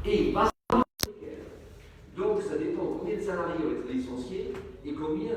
Et il passe à l'hypothécaire. Donc ça dépend combien de salariés vont être licenciés et combien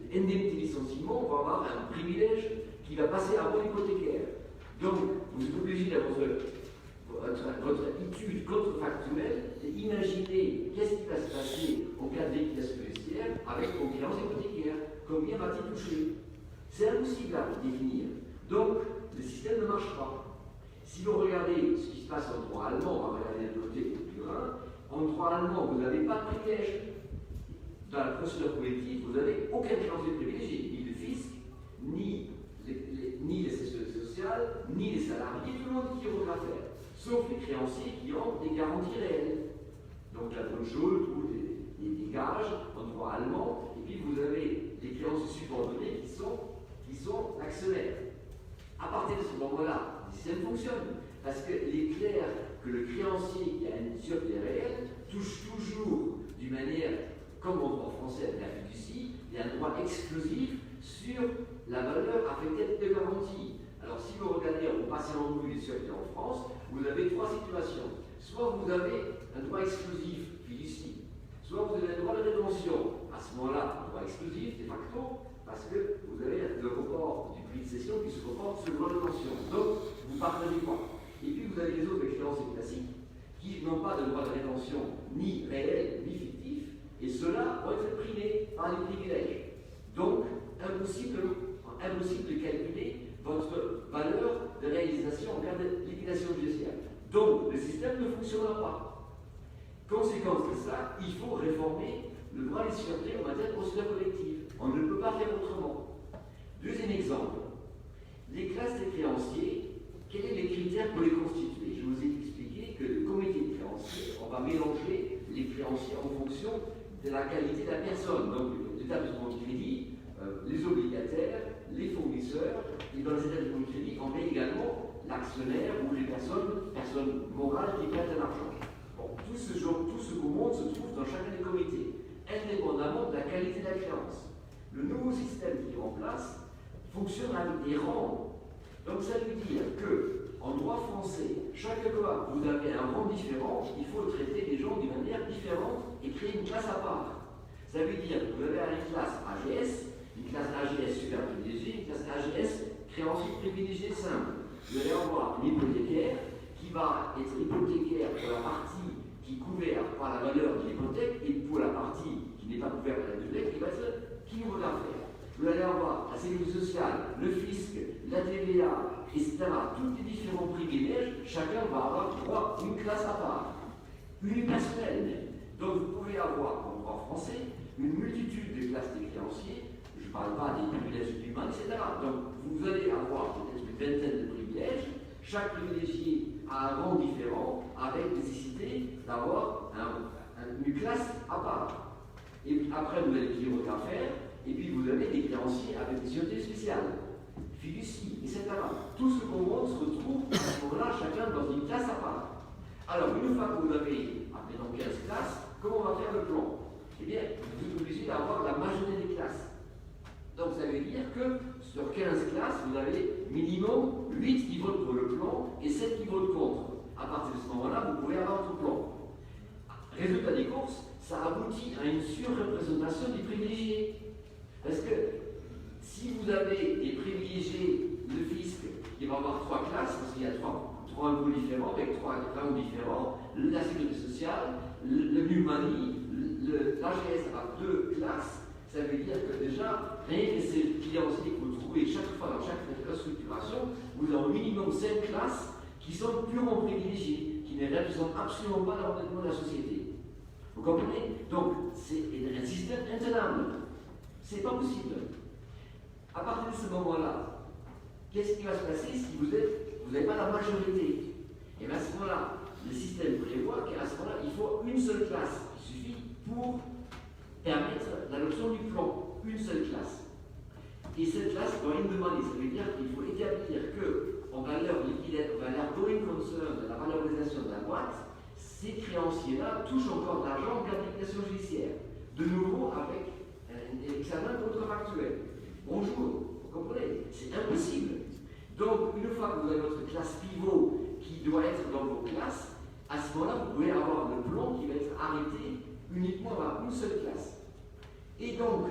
d'indemnités de licenciement on va avoir un privilège qui va passer avant l'hypothécaire. Donc vous êtes obligé d'avoir votre étude contrefactuelle et imaginer qu'est-ce qui va se passer au cas de liquidation judiciaire avec vos créances hypothécaires. Combien va-t-il toucher? C'est impossible à définir. Donc, le système ne marche pas. Si vous regardez ce qui se passe en droit allemand, on va regarder le côté plus loin, en droit allemand, vous n'avez pas de privilège. Dans la procédure collective, vous n'avez aucun créancier privilégié, ni le fisc, ni les sécurités sociales, ni les salariés, tout le monde qui aura affaire. Sauf les créanciers qui ont des garanties réelles. Donc la Grundschuld ou des gages en droit allemand, et puis vous avez les créanciers subordonnés qui sont actionnaires. À partir de ce moment-là, le système fonctionne. Parce qu'il est clair que le créancier qui a une sûreté réelle touche toujours d'une manière, comme en droit français avec la fiducie, il y a un droit exclusif sur la valeur affectée de garantie. Alors si vous regardez, vous passez en revue les sûretés en France, vous avez trois situations. Soit vous avez un droit exclusif fiducie, soit vous avez un droit de rétention. À ce moment-là, un droit exclusif, de facto, parce que vous avez le report du prix de cession qui se reporte sur le droit de rétention. Donc, vous partagez pas. Et puis, vous avez les autres créanciers classiques qui n'ont pas de droit de rétention ni réel ni fictif, et ceux-là vont être primés par les privilèges. Donc, impossible de calculer votre valeur de réalisation en cas de liquidation judiciaire. Donc, le système ne fonctionnera pas. Conséquence de ça, il faut réformer le droit des sûretés en matière de procédure collective. On ne peut pas faire autrement. Deuxième exemple, les classes des créanciers, quels sont les critères pour les constituer? Je vous ai expliqué que le comité de créanciers, on va mélanger les créanciers en fonction de la qualité de la personne. Donc, l'établissement de crédit, les obligataires, les fournisseurs, et dans les établissements de crédit, on met également l'actionnaire ou les personnes morales qui prêtent de l'argent. Bon, tout ce beau monde se trouve dans chacun des comités, indépendamment de la qualité de la créance. Le nouveau système qui est en place fonctionne avec des rangs. Donc ça veut dire qu'en droit français, chaque fois que vous avez un rang différent, il faut traiter les gens d'une manière différente et créer une classe à part. Ça veut dire que vous avez une classe AGS, une classe AGS super privilégiée, une classe AGS créancier privilégié simple. Vous allez avoir une hypothécaire qui va être hypothécaire pour la partie qui est couverte par la valeur de l'hypothèque et pour la partie qui n'est pas couverte par la hypothèque qui va être qui vous regarde faire. Vous allez avoir la sécurité sociale, le fisc, la TVA, etc. Tous les différents privilèges, chacun va avoir droit à une classe à part, unipersonnelle. Donc vous pouvez avoir en droit français une multitude de classes des créanciers. Je ne parle pas des privilèges humains, etc. Donc vous allez avoir peut-être une vingtaine de privilèges. Chaque privilégié a un rang différent avec nécessité d'avoir une classe à part. Et puis après, vous avez les votre affaire, et puis vous avez des créanciers avec des sûretés spéciales, fiducie, etc. Tout ce qu'on monde se retrouve à ce moment-là, chacun dans une classe à part. Alors, une fois que vous avez, après dans 15 classes, comment on va faire le plan? Eh bien, vous êtes obligé d'avoir la majorité des classes. Donc, ça veut dire que sur 15 classes, vous avez minimum 8 qui votent pour le plan et 7 qui votent contre. À partir de ce moment-là, vous pouvez avoir votre plan. Résultat des courses, ça aboutit à une surreprésentation des privilégiés. Parce que si vous avez des privilégiés, le fisc, il va avoir 3 classes, parce qu'il y a 3 impôts différents, avec 3 rangs différents, la sécurité sociale, le Numani, l'AGS a 2 classes. Ça veut dire que déjà, rien que ces financiers que vous trouvez chaque fois dans chaque restructuration, vous avez au minimum 5 classes qui sont purement privilégiées, qui ne représentent absolument pas l'ordonnement de la société. Vous comprenez? Donc, c'est un système intenable. C'est pas possible. À partir de ce moment-là, qu'est-ce qui va se passer si vous n'avez pas la majorité? Et bien à ce moment-là, le système prévoit qu'à ce moment-là, il faut une seule classe. Il suffit pour permettre l'adoption du plan. Une seule classe. Et cette classe doit une demande. Ça veut dire qu'il faut établir qu'en valeur liquide, en valeur going concern de la valorisation de la boîte, ces créanciers-là touchent encore de l'argent en cas de liquidation judiciaire. De nouveau avec un examen contrefactuel. Bonjour, vous comprenez? C'est impossible. Donc, une fois que vous avez votre classe pivot qui doit être dans vos classes, à ce moment-là, vous pouvez avoir le plan qui va être arrêté uniquement par une seule classe. Et donc,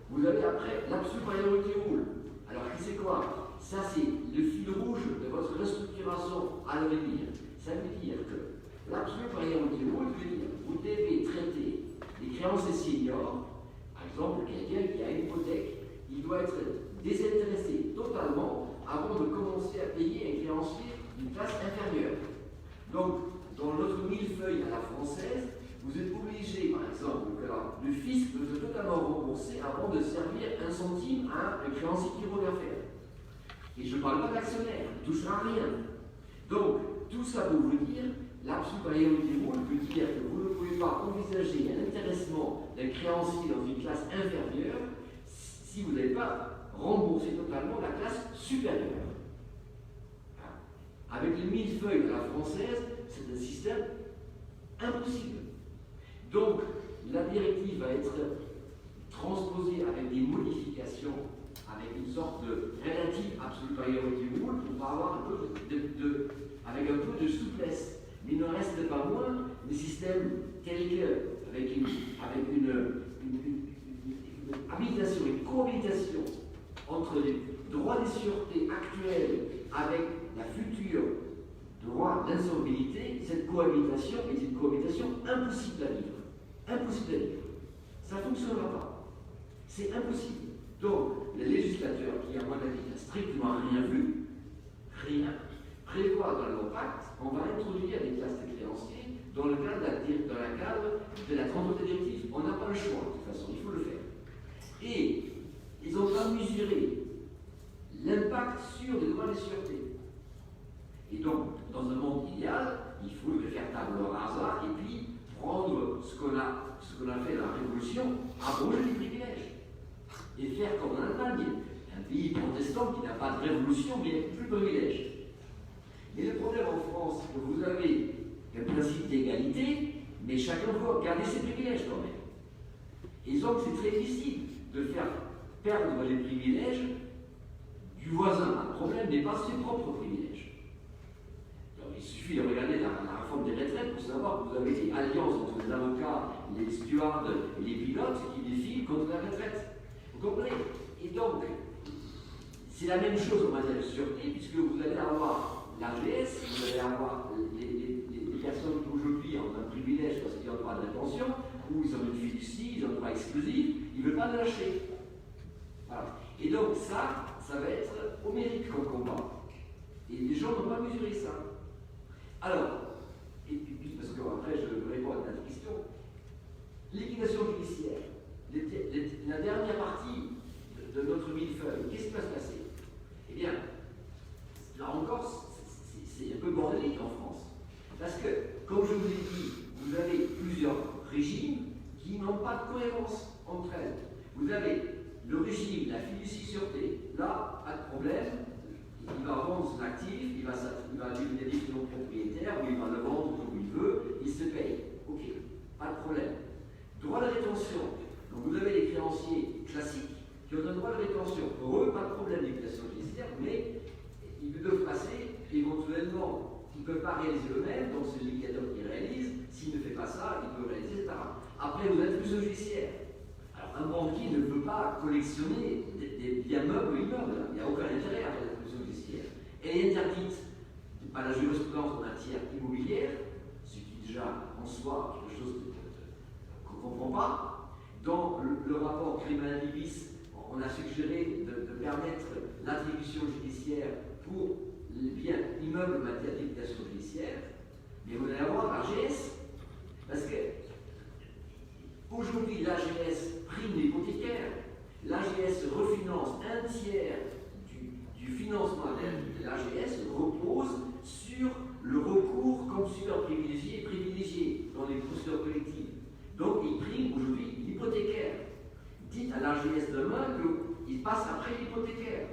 vous avez après l'absolu priority rule. Alors, c'est quoi? Ça, c'est le fil rouge de votre restructuration à l'avenir. Ça veut dire que l'absolu priority rule veut dire que vous devez traiter les créanciers seniors. Par exemple, quelqu'un qui a une hypothèque, il doit être désintéressé totalement avant de commencer à payer un créancier d'une classe inférieure. Donc, dans notre millefeuille à la française, vous êtes obligé, par exemple, que le fisc peut se totalement rembourser avant de servir un centime à un créancier qui revient faire. Et je ne parle pas d'actionnaire, il ne touchera rien. Donc, tout ça pour vous dire, l'absolu priority rule veut dire que vous ne pouvez pas envisager un intéressement d'un créancier dans une classe inférieure si vous n'avez pas remboursé totalement la classe supérieure. Avec les millefeuilles de la française, c'est un système impossible. Donc, la directive va être transposée avec des modifications, avec une sorte de relative absolute priority rule pour avoir un peu avec un peu de souplesse. Mais il ne reste pas moins des systèmes tels que, avec une habilitation et cohabitation entre les droits des sûretés actuels avec la future droit d'insolvabilité, cette cohabitation est une cohabitation impossible à vivre. Impossible à vivre. Ça ne fonctionnera pas. C'est impossible. Donc, le législateur, qui à mon avis n'a strictement rien vu, prévoit dans le pacte, on va introduire des classes de créanciers dans le cadre de la 32 directive. On n'a pas le choix, de toute façon, il faut le faire. Et ils ont pas mesuré l'impact sur les droits des sûretés. Et donc, dans un monde idéal, il faut faire table rasa et puis prendre ce qu'on a fait dans la Révolution, abroger les privilèges. Et faire comme en Allemagne, un pays protestant qui n'a pas de révolution, mais plus de privilèges. Mais le problème en France, c'est que vous avez un principe d'égalité, mais chacun doit garder ses privilèges quand même. Et donc, c'est très difficile de faire perdre les privilèges du voisin. Le problème n'est pas ses propres privilèges. Alors, il suffit de regarder la réforme des retraites pour savoir que vous avez des alliances entre les avocats, les stewards et les pilotes qui défilent contre la retraite. Vous comprenez? Et donc, c'est la même chose en matière de sûreté, puisque vous allez avoir l'AGS, vous allez avoir les personnes qui aujourd'hui ont un privilège parce qu'ils ont droit de rétention, ou ils ont une fiducie, ils ont un droit exclusif, ils ne veulent pas le lâcher. Voilà. Et donc ça va être au mérite comme combat. Et les gens n'ont pas mesuré ça. Alors, et puis parce qu'après je réponds à ta question, liquidation judiciaire, la dernière partie de notre millefeuille, qu'est-ce qui va se passer? Eh bien, là encore, c'est un peu bordélique en France. Parce que, comme je vous ai dit, vous avez plusieurs régimes qui n'ont pas de cohérence entre elles. Vous avez le régime, la fiducie sûreté, là, pas de problème, il va vendre son actif, il va devenir non propriétaire, ou il va le vendre comme il veut, il se paye. Ok, pas de problème. Droit de rétention. Donc vous avez les créanciers classiques qui ont un droit de rétention. Pour eux, pas de problème d'éducation judiciaire, mais ils peuvent passer éventuellement, ils ne peuvent pas réaliser eux-mêmes, donc c'est le liquidateur qui réalise. S'il ne fait pas ça, il peut réaliser, etc. Après, vous êtes plus judiciaire. Alors, un banquier ne peut pas collectionner des biens meubles ou immeubles. Il n'y a aucun intérêt à faire l'exécution judiciaire. Elle est interdite par la jurisprudence en matière immobilière, ce qui est déjà en soi quelque chose qu'on ne comprend pas. Dans le rapport Criminalibis, on a suggéré de permettre l'attribution judiciaire pour les biens immeubles en matière d'éducation judiciaire, mais vous allez avoir l'AGS, parce que aujourd'hui l'AGS prime l'hypothécaire, l'AGS refinance un tiers du financement de l'AGS repose sur le recours comme super privilégié et privilégié dans les procédures collectives. Donc il prime aujourd'hui l'hypothécaire. Dites à l'AGS demain qu'il passe après l'hypothécaire.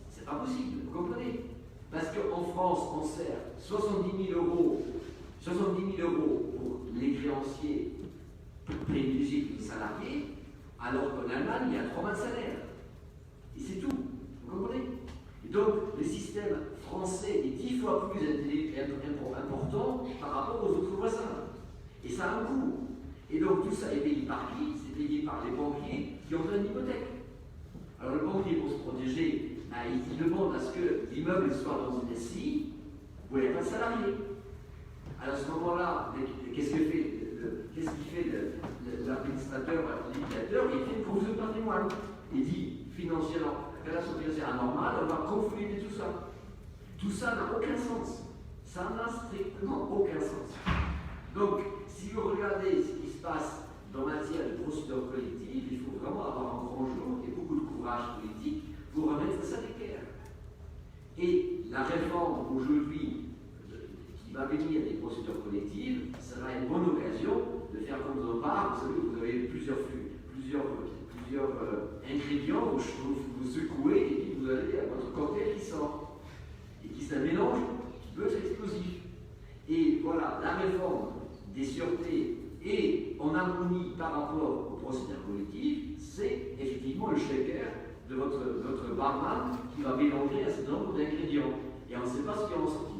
C'est pas possible, vous comprenez? Parce qu'en France, on sert 70 000 euros pour les créanciers privilégiés et les salariés, alors qu'en Allemagne, il y a 3 mois de salaire. Et c'est tout, vous comprenez? Et donc, le système français est 10 fois plus important tout ça est payé par qui? C'est payé par les banquiers qui ont une hypothèque. Alors le banquier, pour se protéger, il demande à ce que l'immeuble soit dans une SCI, vous n'avez pas de salarié. Alors à ce moment-là, qu'est-ce qu'il fait l'administrateur, l'éducateur? Il fait une confusion de patrimoine. Il dit, financièrement, la relation financière anormale, on va confluer tout ça. Tout ça n'a aucun sens. Ça n'a strictement aucun sens. Donc, si vous regardez ce qui se passe dans matière de procédure collective, il faut vraiment avoir un grand jour et beaucoup de courage politique pour remettre ça d'équerre. Et la réforme aujourd'hui qui va venir des procédures collectives, ça va être une bonne occasion de faire comme dans le bar. Vous savez, vous avez plusieurs ingrédients, vous secouez et puis vous avez votre cocktail qui sort. Et qui c'est un mélange qui peut être explosif. Et voilà, la réforme des sûretés et en harmonie par rapport aux procédures collectives, c'est effectivement le shaker de votre barman qui va mélanger un certain nombre d'ingrédients. Et on ne sait pas ce qui en sortira.